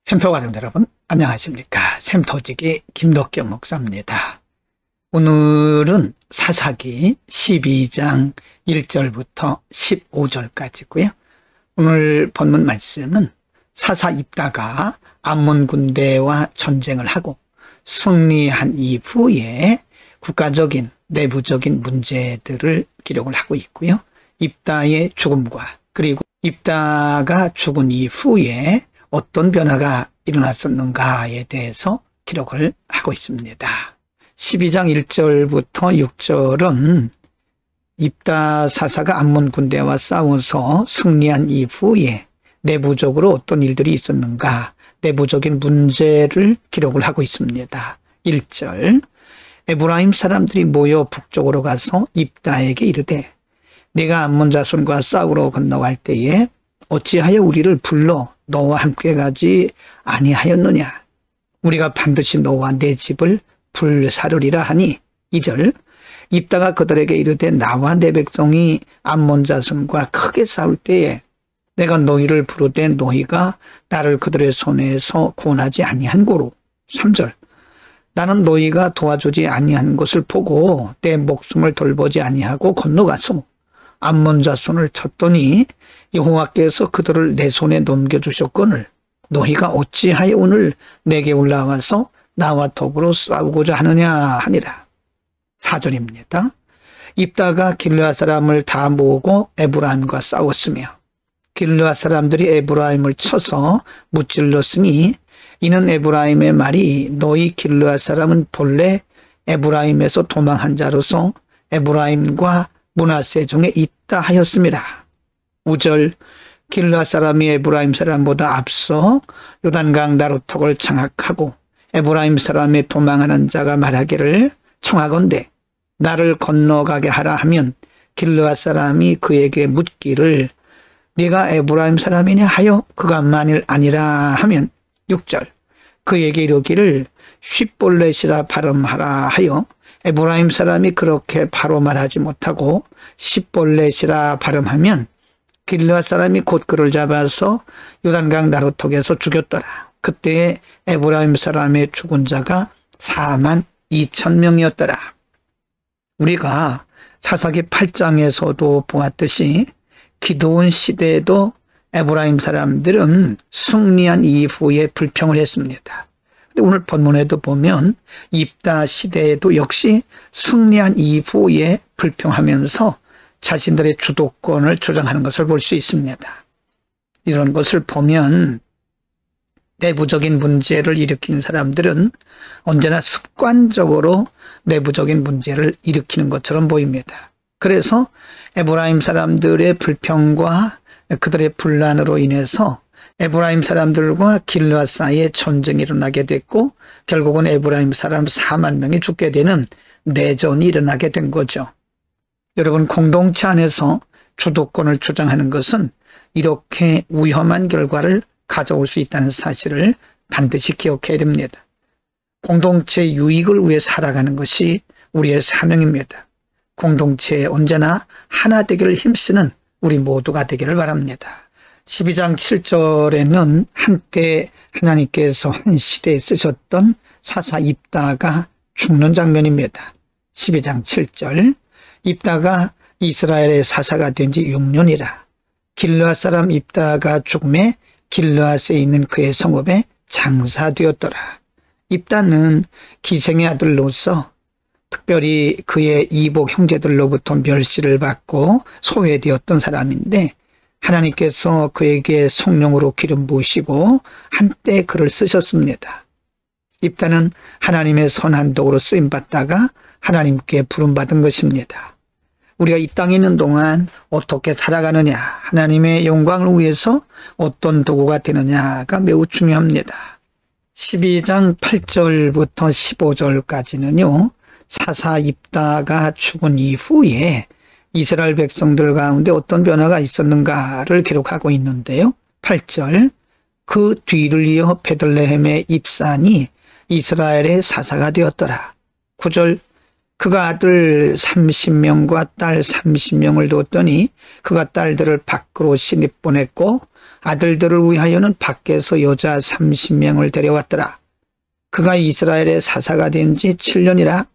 샘터 가족 여러분 안녕하십니까. 샘터지기 김덕경 목사입니다. 오늘은 사사기 12장 1절부터 15절까지고요. 오늘 본문 말씀은 사사 입다가 암몬 군대와 전쟁을 하고 승리한 이후에 국가적인 내부적인 문제들을 기록을 하고 있고요. 입다의 죽음과 그리고 입다가 죽은 이후에 어떤 변화가 일어났었는가에 대해서 기록을 하고 있습니다. 12장 1절부터 6절은 입다 사사가 암몬 군대와 싸워서 승리한 이후에 내부적으로 어떤 일들이 있었는가, 내부적인 문제를 기록을 하고 있습니다. 1절, 에브라임 사람들이 모여 북쪽으로 가서 입다에게 이르되 내가 암몬 자손과 싸우러 건너갈 때에 어찌하여 우리를 불러 너와 함께 가지 아니하였느냐. 우리가 반드시 너와 내 집을 불사르리라 하니 2절, 입다가 그들에게 이르되 나와 내 백성이 암몬 자손과 크게 싸울 때에 내가 너희를 부르되 너희가 나를 그들의 손에서 구원하지 아니한 고로 3절, 나는 너희가 도와주지 아니한 것을 보고 내 목숨을 돌보지 아니하고 건너가서 암몬 자손을 쳤더니 여호와께서 그들을 내 손에 넘겨주셨거늘 너희가 어찌하여 오늘 내게 올라와서 나와 더불어 싸우고자 하느냐 하니라. 4절입니다. 입다가 길르앗 사람을 다 모으고 에브라임과 싸웠으며 길르앗 사람들이 에브라임을 쳐서 무찔렀으니 이는 에브라임의 말이 너희 길르앗 사람은 본래 에브라임에서 도망한 자로서 에브라임과 므낫세 중에 있다 하였습니다. 5절, 길르앗 사람이 에브라임 사람보다 앞서 요단강 나루턱을 장악하고 에브라임 사람의 도망하는 자가 말하기를 청하건대 나를 건너가게 하라 하면 길르앗 사람이 그에게 묻기를 네가 에브라임 사람이냐 하여 그가 만일 아니라 하면 6절, 그에게 이르기를 쉿볼렛이라 발음하라 하여 에브라임 사람이 그렇게 바로 말하지 못하고 쉿볼렛이라 발음하면 길르앗 사람이 곧 그를 잡아서 요단강 나루턱에서 죽였더라. 그때에 에브라임 사람의 죽은 자가 42,000명이었더라. 우리가 사사기 8장에서도 보았듯이 기드온 시대에도 에브라임 사람들은 승리한 이후에 불평을 했습니다. 오늘 본문에도 보면 입다 시대에도 역시 승리한 이후에 불평하면서 자신들의 주도권을 주장하는 것을 볼 수 있습니다. 이런 것을 보면 내부적인 문제를 일으키는 사람들은 언제나 습관적으로 내부적인 문제를 일으키는 것처럼 보입니다. 그래서 에브라임 사람들의 불평과 그들의 분란으로 인해서 에브라임 사람들과 길르앗 사이에 전쟁이 일어나게 됐고 결국은 에브라임 사람 4만 명이 죽게 되는 내전이 일어나게 된 거죠. 여러분, 공동체 안에서 주도권을 주장하는 것은 이렇게 위험한 결과를 가져올 수 있다는 사실을 반드시 기억해야 됩니다. 공동체 유익을 위해 살아가는 것이 우리의 사명입니다. 공동체에 언제나 하나 되기를 힘쓰는 우리 모두가 되기를 바랍니다. 12장 7절에는 한때 하나님께서 한 시대에 쓰셨던 사사 입다가 죽는 장면입니다. 12장 7절, 입다가 이스라엘의 사사가 된 지 6년이라 길르앗 사람 입다가 죽음에 길르앗에 있는 그의 성읍에 장사되었더라. 입다는 기생의 아들로서 특별히 그의 이복 형제들로부터 멸시를 받고 소외되었던 사람인데 하나님께서 그에게 성령으로 기름 부으시고 한때 그를 쓰셨습니다. 입다는 하나님의 선한 도구로 쓰임받다가 하나님께 부름받은 것입니다. 우리가 이 땅에 있는 동안 어떻게 살아가느냐, 하나님의 영광을 위해서 어떤 도구가 되느냐가 매우 중요합니다. 12장 8절부터 15절까지는요. 사사 입다가 죽은 이후에 이스라엘 백성들 가운데 어떤 변화가 있었는가를 기록하고 있는데요. 8절, 그 뒤를 이어 베들레헴의 입산이 이스라엘의 사사가 되었더라. 9절, 그가 아들 30명과 딸 30명을 뒀더니 그가 딸들을 밖으로 신입 보냈고 아들들을 위하여는 밖에서 여자 30명을 데려왔더라. 그가 이스라엘의 사사가 된 지 7년이라.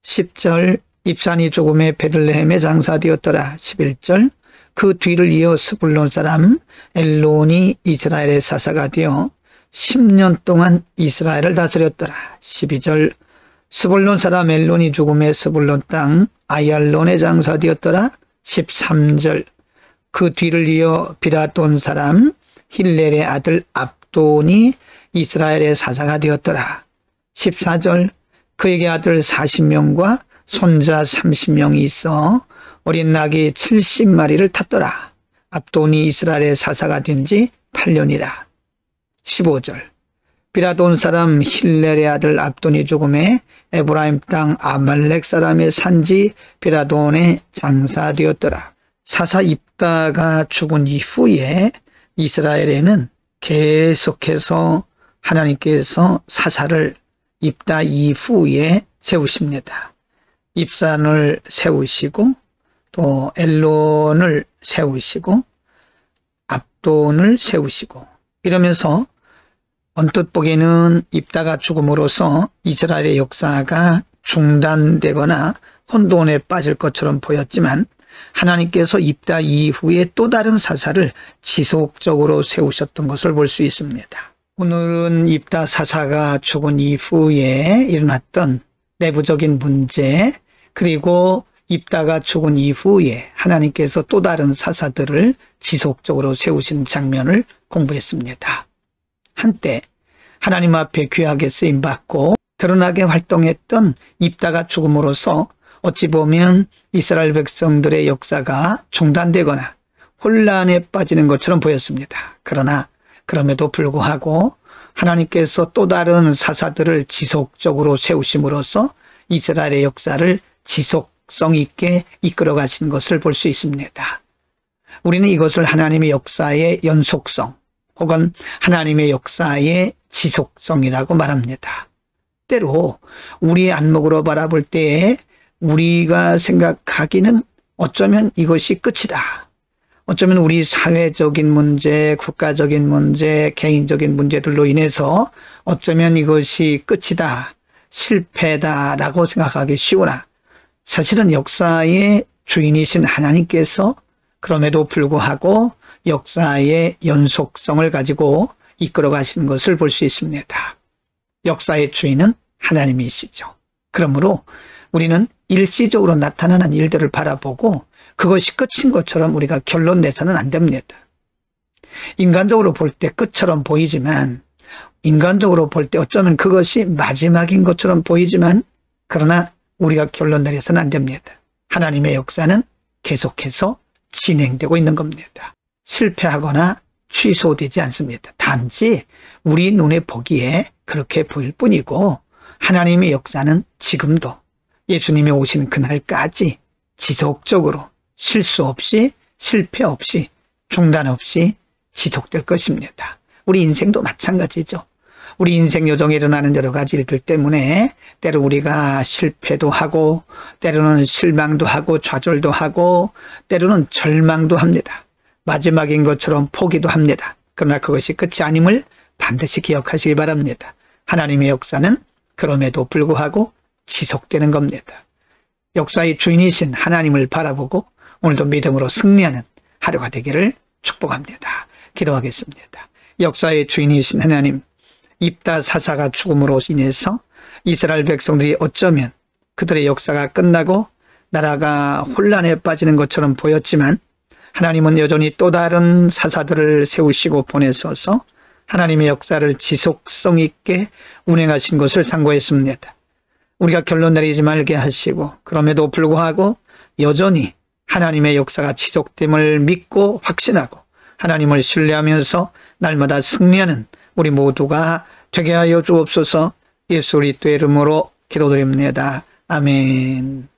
10절 입산이 조금의 베들레헴에 장사되었더라. 11절 그 뒤를 이어 스불론 사람 엘론이 이스라엘의 사사가 되어 10년 동안 이스라엘을 다스렸더라. 12절 스불론 사람 엘론이 죽음에 스불론 땅 아얄론에 장사되었더라. 13절 그 뒤를 이어 비라돈 사람 힐렐의 아들 압돈이 이스라엘의 사사가 되었더라. 14절 그에게 아들 40명과 손자 30명이 있어 어린 낙이 70마리를 탔더라. 압돈이 이스라엘의 사사가 된 지 8년이라. 15절 비라돈 사람 힐렐의 아들 압돈이 죽음에 에브라임 땅 아말렉 사람의 산지 비라돈에 장사되었더라. 사사 입다가 죽은 이후에 이스라엘에는 계속해서 하나님께서 사사를 입다 이후에 세우십니다. 입산을 세우시고 또 엘론을 세우시고 압돈을 세우시고 이러면서 언뜻 보기에는 입다가 죽음으로써 이스라엘의 역사가 중단되거나 혼돈에 빠질 것처럼 보였지만 하나님께서 입다 이후에 또 다른 사사를 지속적으로 세우셨던 것을 볼 수 있습니다. 오늘은 입다 사사가 죽은 이후에 일어났던 내부적인 문제, 그리고 입다가 죽은 이후에 하나님께서 또 다른 사사들을 지속적으로 세우신 장면을 공부했습니다. 한때 하나님 앞에 귀하게 쓰임받고 드러나게 활동했던 입다가 죽음으로써 어찌 보면 이스라엘 백성들의 역사가 중단되거나 혼란에 빠지는 것처럼 보였습니다. 그러나 그럼에도 불구하고 하나님께서 또 다른 사사들을 지속적으로 세우심으로써 이스라엘의 역사를 지속성 있게 이끌어 가신 것을 볼 수 있습니다. 우리는 이것을 하나님의 역사의 연속성 혹은 하나님의 역사의 지속성이라고 말합니다. 때로 우리의 안목으로 바라볼 때에 우리가 생각하기는 어쩌면 이것이 끝이다. 어쩌면 우리 사회적인 문제, 국가적인 문제, 개인적인 문제들로 인해서 어쩌면 이것이 끝이다, 실패다라고 생각하기 쉬우나 사실은 역사의 주인이신 하나님께서 그럼에도 불구하고 역사의 연속성을 가지고 이끌어 가시는 것을 볼 수 있습니다. 역사의 주인은 하나님이시죠. 그러므로 우리는 일시적으로 나타나는 일들을 바라보고 그것이 끝인 것처럼 우리가 결론 내서는 안 됩니다. 인간적으로 볼 때 끝처럼 보이지만, 인간적으로 볼 때 어쩌면 그것이 마지막인 것처럼 보이지만, 그러나 우리가 결론 내려서는 안 됩니다. 하나님의 역사는 계속해서 진행되고 있는 겁니다. 실패하거나 취소되지 않습니다. 단지 우리 눈에 보기에 그렇게 보일 뿐이고 하나님의 역사는 지금도 예수님이 오시는 그날까지 지속적으로 실수 없이 실패 없이 중단 없이 지속될 것입니다. 우리 인생도 마찬가지죠. 우리 인생 여정에 일어나는 여러 가지 일들 때문에 때로 우리가 실패도 하고 때로는 실망도 하고 좌절도 하고 때로는 절망도 합니다. 마지막인 것처럼 포기도 합니다. 그러나 그것이 끝이 아님을 반드시 기억하시기 바랍니다. 하나님의 역사는 그럼에도 불구하고 지속되는 겁니다. 역사의 주인이신 하나님을 바라보고 오늘도 믿음으로 승리하는 하루가 되기를 축복합니다. 기도하겠습니다. 역사의 주인이신 하나님, 입다 사사가 죽음으로 인해서 이스라엘 백성들이 어쩌면 그들의 역사가 끝나고 나라가 혼란에 빠지는 것처럼 보였지만 하나님은 여전히 또 다른 사사들을 세우시고 보내셔서 하나님의 역사를 지속성 있게 운행하신 것을 상고했습니다. 우리가 결론 내리지 말게 하시고 그럼에도 불구하고 여전히 하나님의 역사가 지속됨을 믿고 확신하고 하나님을 신뢰하면서 날마다 승리하는 우리 모두가 되게 하여 주옵소서. 예수 그리스도의 이름으로 기도드립니다. 아멘.